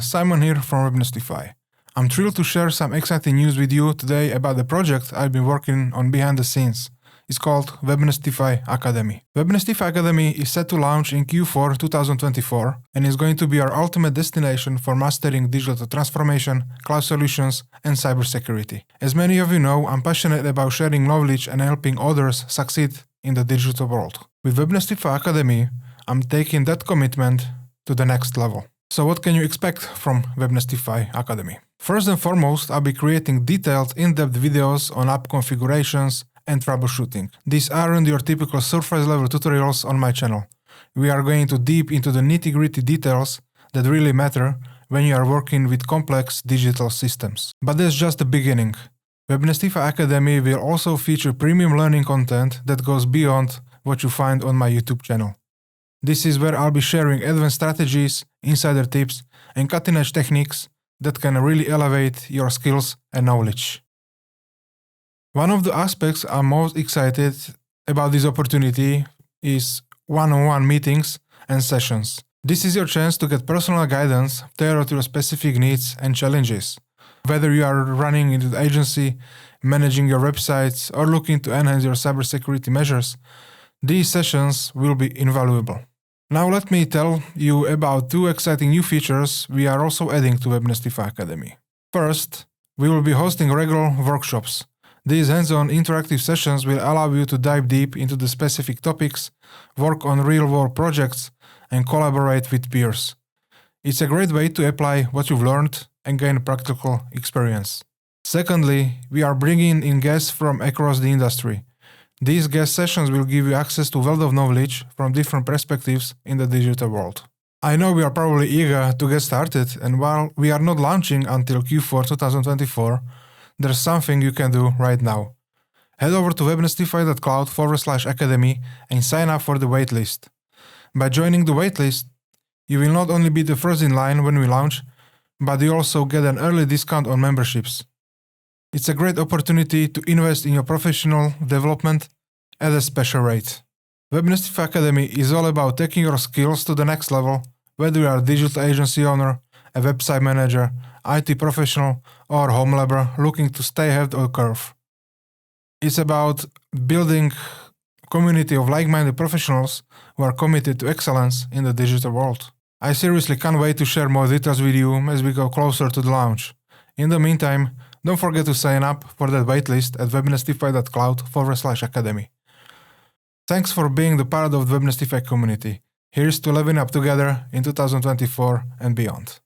Simon here from Webnestify. I'm thrilled to share some exciting news with you today about the project I've been working on behind the scenes. It's called Webnestify Academy. Webnestify Academy is set to launch in Q4 2024 and is going to be our ultimate destination for mastering digital transformation, cloud solutions, and cybersecurity. As many of you know, I'm passionate about sharing knowledge and helping others succeed in the digital world. With Webnestify Academy, I'm taking that commitment to the next level. So what can you expect from Webnestify Academy? First and foremost, I'll be creating detailed, in-depth videos on app configurations and troubleshooting. These aren't your typical surface-level tutorials on my channel. We are going to deep into the nitty-gritty details that really matter when you are working with complex digital systems. But that's just the beginning. Webnestify Academy will also feature premium learning content that goes beyond what you find on my YouTube channel. This is where I'll be sharing advanced strategies, insider tips, and cutting-edge techniques that can really elevate your skills and knowledge. One of the aspects I'm most excited about this opportunity is one-on-one meetings and sessions. This is your chance to get personal guidance tailored to your specific needs and challenges. Whether you are running into the agency, managing your websites, or looking to enhance your cybersecurity measures, these sessions will be invaluable. Now let me tell you about two exciting new features we are also adding to Webnestify Academy. First, we will be hosting regular workshops. These hands-on interactive sessions will allow you to dive deep into the specific topics, work on real-world projects, and collaborate with peers. It's a great way to apply what you've learned and gain practical experience. Secondly, we are bringing in guests from across the industry. These guest sessions will give you access to a wealth of knowledge from different perspectives in the digital world. I know we are probably eager to get started, and while we are not launching until Q4 2024, there's something you can do right now. Head over to webnestify.cloud/academy and sign up for the waitlist. By joining the waitlist, you will not only be the first in line when we launch, but you also get an early discount on memberships. It's a great opportunity to invest in your professional development at a special rate. Webnestify Academy is all about taking your skills to the next level, whether you are a digital agency owner, a website manager, IT professional, or home labor looking to stay ahead of the curve. It's about building a community of like-minded professionals who are committed to excellence in the digital world. I seriously can't wait to share more details with you as we go closer to the launch. In the meantime, don't forget to sign up for that waitlist at webnestify.cloud/academy. Thanks for being the part of the Webnestify community. Here's to living up together in 2024 and beyond.